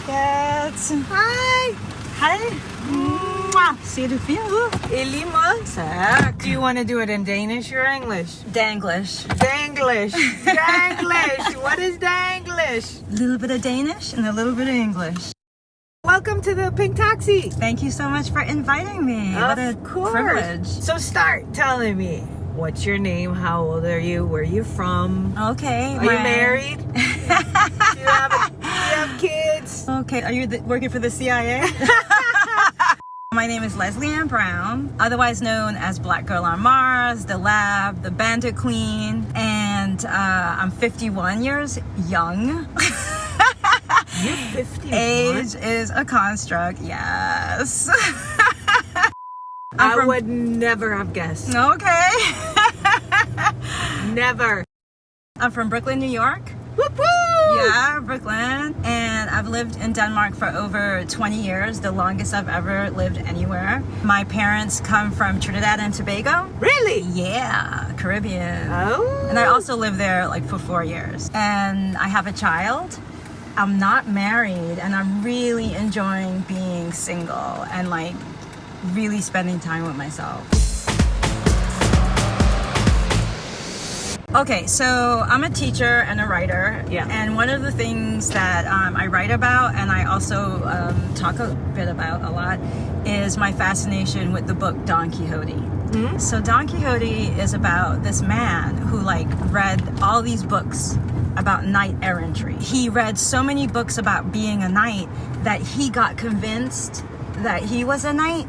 Skat. Hej. Hej. Ser du fin ud? I lige måde. Tak. Do you want to do it in Danish or English? Danglish. Danglish. Danglish. What is Danglish? A little bit of Danish and a little bit of English. Welcome to the Pink Taxi. Thank you so much for inviting me. What a privilege. So start telling me, what's your name? How old are you? Where are you from? Okay. Are you married? do you have kids? Okay. Are you working for the CIA? My name is Lesley Ann Brown, otherwise known as Black Girl on Mars, the Lab, the Bandit Queen, and I'm 51 years young. You're 51? Age is a construct, yes. I would never have guessed. Okay. Never. I'm from Brooklyn, New York. Whoop whoop! Yeah, Brooklyn. And I've lived in Denmark for over 20 years, the longest I've ever lived anywhere. My parents come from Trinidad and Tobago. Really? Yeah, Caribbean. Oh. And I also lived there like for 4 years. And I have a child. I'm not married, and I'm really enjoying being single and like really spending time with myself. Okay, so I'm a teacher and a writer, and one of the things that I write about and I also talk a bit about a lot is my fascination with the book Don Quixote. Mm-hmm. So Don Quixote is about this man who like read all these books about knight errantry. He read so many books about being a knight that he got convinced that he was a knight.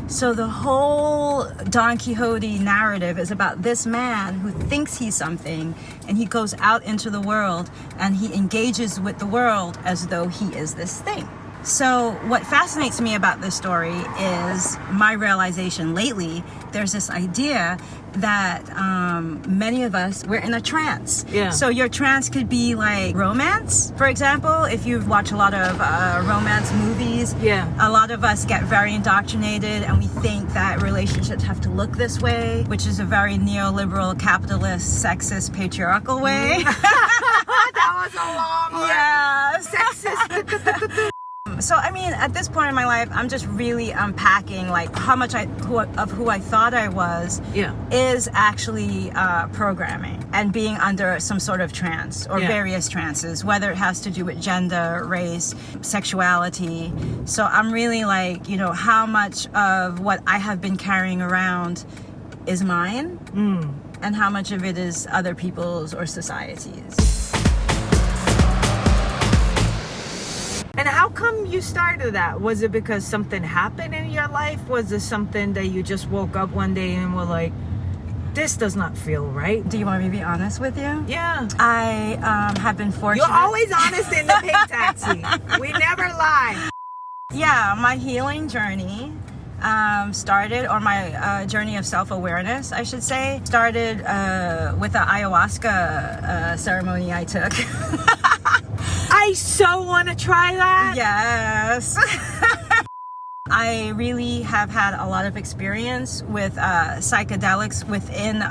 So the whole Don Quixote narrative is about this man who thinks he's something, and he goes out into the world and he engages with the world as though he is this thing. So what fascinates me about this story is my realization lately, there's this idea that many of us, we're in a trance. Yeah. So your trance could be like romance. For example, if you watch a lot of romance movies, a lot of us get very indoctrinated and we think that relationships have to look this way, which is a very neoliberal, capitalist, sexist, patriarchal way. That was a long one. Yeah. Sexist. So, I mean, at this point in my life, I'm just really unpacking like how much of who I thought I was is actually programming and being under some sort of trance or various trances, whether it has to do with gender, race, sexuality. So I'm really like, you know, how much of what I have been carrying around is mine and how much of it is other people's or society's. And how come you started that? Was it because something happened in your life? Was it something that you just woke up one day and were like, this does not feel right? Do you want me to be honest with you? Yeah. I have been fortunate. You're always honest in the Pink Taxi. We never lie. Yeah, my healing journey started, or my journey of self-awareness, I should say, started with an ayahuasca ceremony I took. I so want to try that. Yes. I really have had a lot of experience with psychedelics within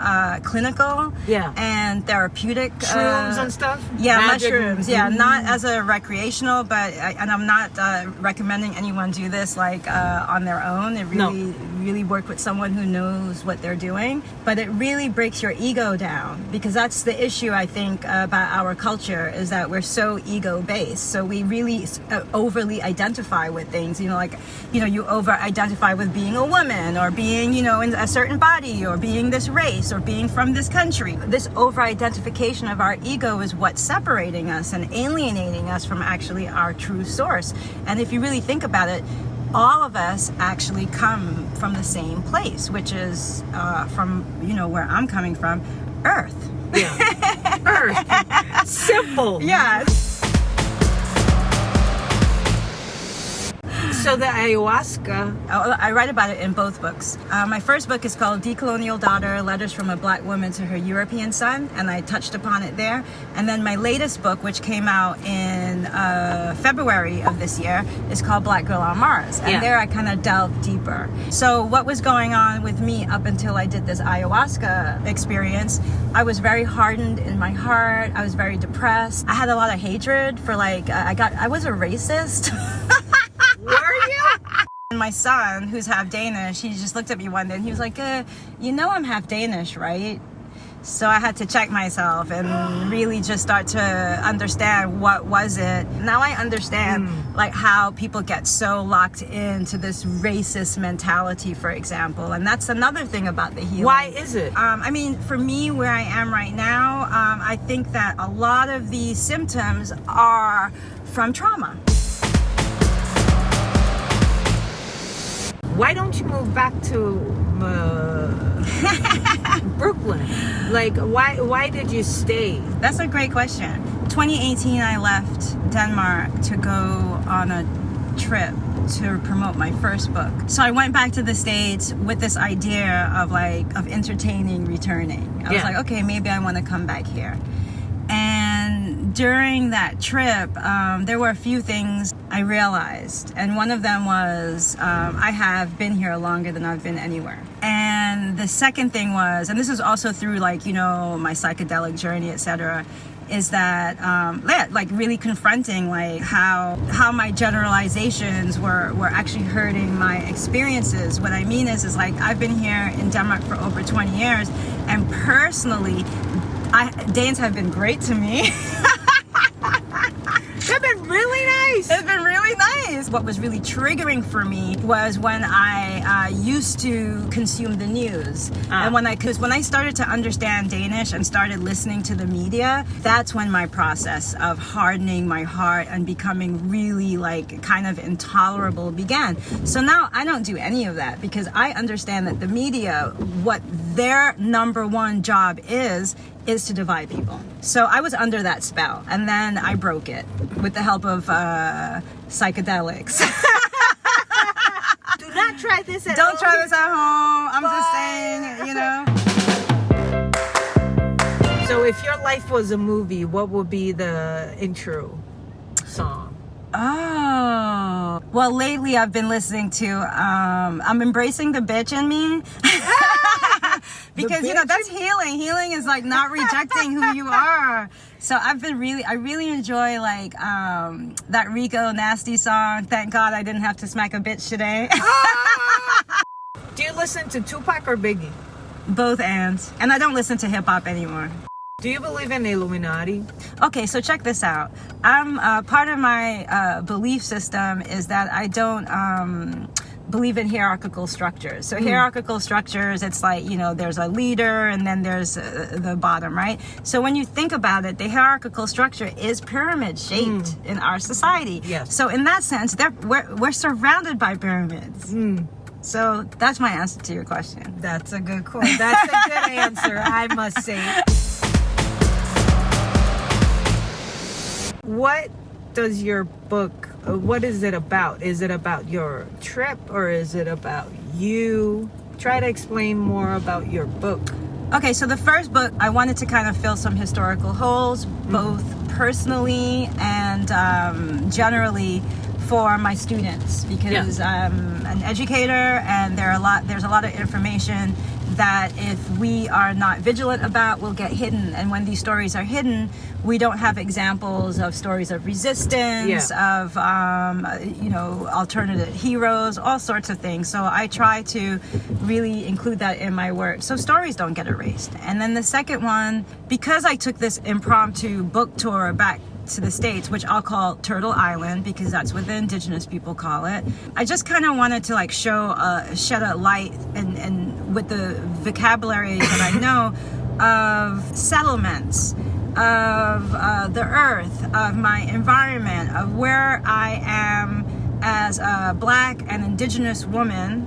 clinical and therapeutic shrooms and stuff. Yeah, magic. Mushrooms. Yeah, not as a recreational, but and I'm not recommending anyone do this like on their own. It really work with someone who knows what they're doing. But it really breaks your ego down, because that's the issue I think about our culture, is that we're so ego based. So we really overly identify with things. You know, like, you know, you over-identify with being a woman, or being, you know, in a certain body, or being this race, or being from this country. This over-identification of our ego is what's separating us and alienating us from actually our true source. And if you really think about it, all of us actually come from the same place, which is from, you know, where I'm coming from, Earth. Yeah. Earth. Simple. Yeah. So the ayahuasca. I write about it in both books. My first book is called Decolonial Daughter, Letters from a Black Woman to Her European Son, and I touched upon it there. And then my latest book, which came out in February of this year, is called Black Girl on Mars. And there I kind of delved deeper. So what was going on with me up until I did this ayahuasca experience, I was very hardened in my heart. I was very depressed. I had a lot of hatred for I was a racist. Were you? And my son, who's half Danish, he just looked at me one day and he was like, you know I'm half Danish, right? So I had to check myself and really just start to understand what was it. Now I understand like how people get so locked into this racist mentality, for example. And that's another thing about the healing. Why is it? I mean, for me, where I am right now, I think that a lot of the symptoms are from trauma. Why don't you move back to Brooklyn? Like, why did you stay? That's a great question. 2018, I left Denmark to go on a trip to promote my first book. So I went back to the States with this idea of entertaining returning. I was like, okay, maybe I want to come back here. And during that trip, there were a few things I realized. And one of them was I have been here longer than I've been anywhere. And the second thing was, and this was also through my psychedelic journey, etc., is that really confronting how my generalizations were actually hurting my experiences. What I mean is I've been here in Denmark for over 20 years, and personally, Danes have been great to me. They've been really nice. It's been really nice. What was really triggering for me was when I used to consume the news. And when I started to understand Danish and started listening to the media, that's when my process of hardening my heart and becoming really kind of intolerable began. So now I don't do any of that because I understand that the media, what their number one job is to divide people. So I was under that spell, and then I broke it with the help of psychedelics. Do not try this at home. Don't try this at home. I'm just saying, So if your life was a movie, what would be the intro song? Oh, well, lately I've been listening to I'm Embracing the Bitch in Me. Because that's healing. Healing is not rejecting who you are. So I really enjoy that Rico Nasty song. Thank God I didn't have to smack a bitch today. Do you listen to Tupac or Biggie? Both and I don't listen to hip hop anymore. Do you believe in Illuminati? Okay, so check this out. Part of my belief system is that I don't believe in hierarchical structures. So hierarchical structures, it's there's a leader and then there's the bottom, right? So when you think about it, the hierarchical structure is pyramid shaped in our society. Yes. So in that sense, we're surrounded by pyramids. So that's my answer to your question. That's a good question. That's a good answer, I must say. What does your book, what is it about? Is it about your trip or is it about you? Try to explain more about your book. Okay, so the first book, I wanted to kind of fill some historical holes, both personally and generally for my students, because I'm an educator and there's a lot of information that if we are not vigilant about will get hidden. And when these stories are hidden, we don't have examples of stories of resistance, of alternative heroes, all sorts of things. So I try to really include that in my work so stories don't get erased. And then the second one, because I took this impromptu book tour back to the States, which I'll call Turtle Island because that's what the indigenous people call it, I just kind of wanted to shed a light and with the vocabulary that I know of settlements, of the earth, of my environment, of where I am as a Black and indigenous woman,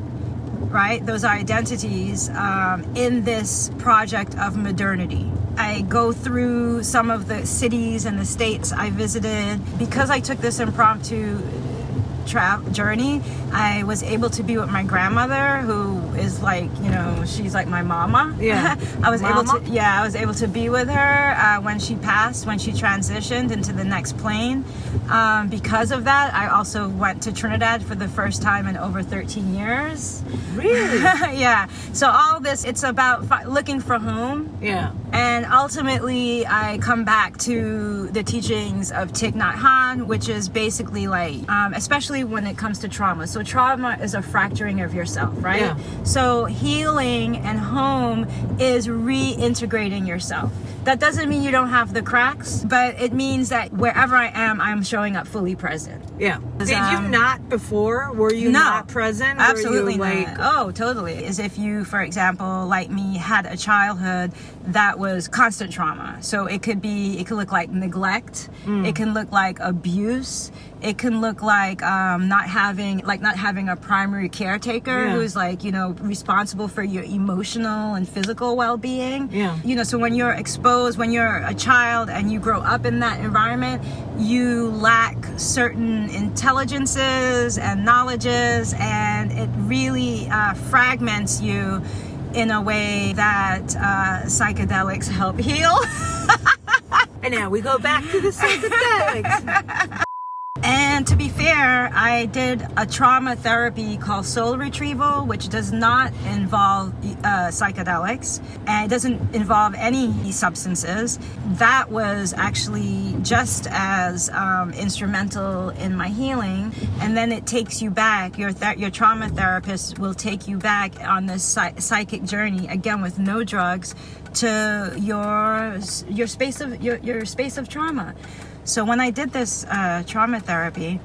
right? Those are identities in this project of modernity. I go through some of the cities and the states I visited. Because I took this impromptu journey, I was able to be with my grandmother, who is like, you know, she's like my mama. Yeah. I was able to be with her when she passed, when she transitioned into the next plane. Because of that, I also went to Trinidad for the first time in over 13 years. Really? Yeah. So all this, it's about looking for home. Yeah. And ultimately, I come back to the teachings of Thich Nhat Hanh, which is basically like, especially when it comes to trauma. So trauma is a fracturing of yourself, right? Yeah. So healing and home is reintegrating yourself. That doesn't mean you don't have the cracks, but it means that wherever I am, I'm showing up fully present. Yeah. Did you not before? Were you not present? Absolutely Were you not. Oh, totally. As if you, for example, like me, had a childhood that was constant trauma. So it could look like neglect. It can look like abuse. It can look like not having a primary caretaker who's like, you know, responsible for your emotional and physical well-being. Yeah. You know, so when you're exposed, when you're a child and you grow up in that environment, you lack certain intelligences and knowledges, and it really fragments you in a way that psychedelics help heal. And now we go back to the psychedelics. And to be fair, I did a trauma therapy called soul retrieval, which does not involve psychedelics, and it doesn't involve any substances. That was actually just as instrumental in my healing. And then it takes you back. Your trauma therapist will take you back on this psychic journey, again with no drugs, to your space of trauma. So when I did this trauma therapy,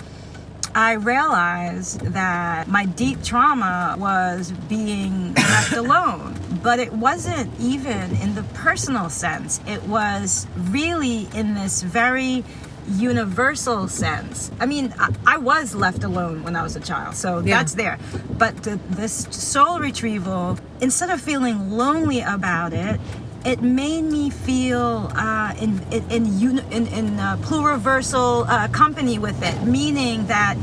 I realized that my deep trauma was being left alone. But it wasn't even in the personal sense. It was really in this very universal sense. I mean, I was left alone when I was a child, so that's there. But this soul retrieval, instead of feeling lonely about it, it made me feel in pluriversal company with it, meaning that,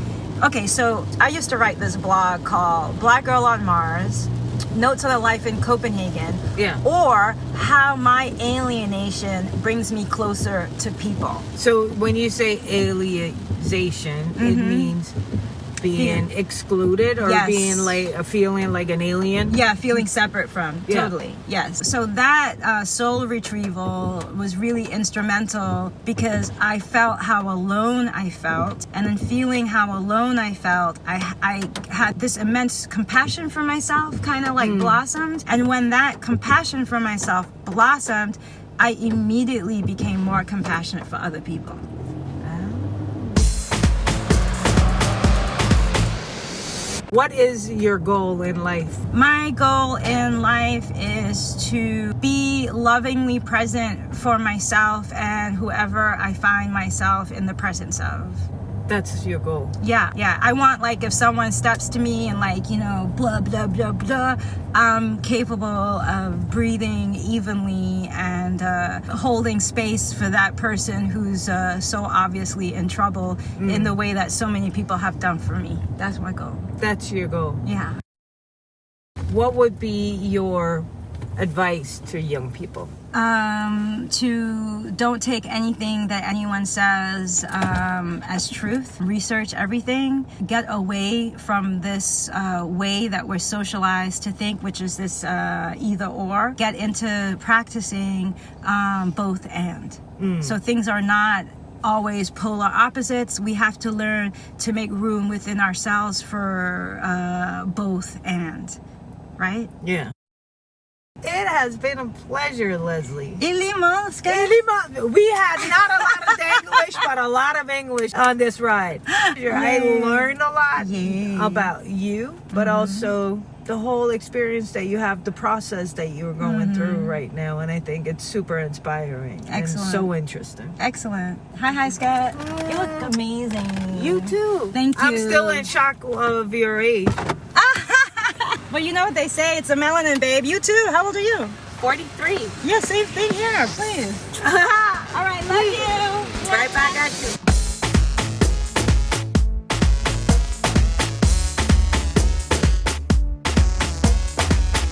okay, so I used to write this blog called Black Girl on Mars, Notes on a Life in Copenhagen, or How My Alienation Brings Me Closer to People. So when you say alienization, it means being excluded or being like feeling like an alien? Yeah, feeling separate from. Totally. Yes. So that soul retrieval was really instrumental because I felt how alone I felt. And in feeling how alone I felt, I had this immense compassion for myself kind of like blossomed. And when that compassion for myself blossomed, I immediately became more compassionate for other people. What is your goal in life? My goal in life is to be lovingly present for myself and whoever I find myself in the presence of. That's your goal. Yeah. I want, like, if someone steps to me and, like, you know, blah, blah, blah, blah, I'm capable of breathing evenly and holding space for that person who's so obviously in trouble in the way that so many people have done for me. That's my goal. That's your goal. Yeah. What would be your advice to young people? To don't take anything that anyone says as truth. Research everything. Get away from this way that we're socialized to think, which is this either or. Get into practicing both and. So things are not always polar opposites. We have to learn to make room within ourselves for both and. Right? Yeah. It has been a pleasure, Lesley. We had not a lot of English, but a lot of English on this ride. I learned a lot about you, but also the whole experience that you have, the process that you're going through right now. And I think it's super inspiring. Excellent. And so interesting. Excellent. Hi, Scott. You look amazing. You too. Thank you. I'm still in shock of your age. Well, you know what they say, it's a melanin, babe. You too. How old are you? 43. Yeah, same thing here, please.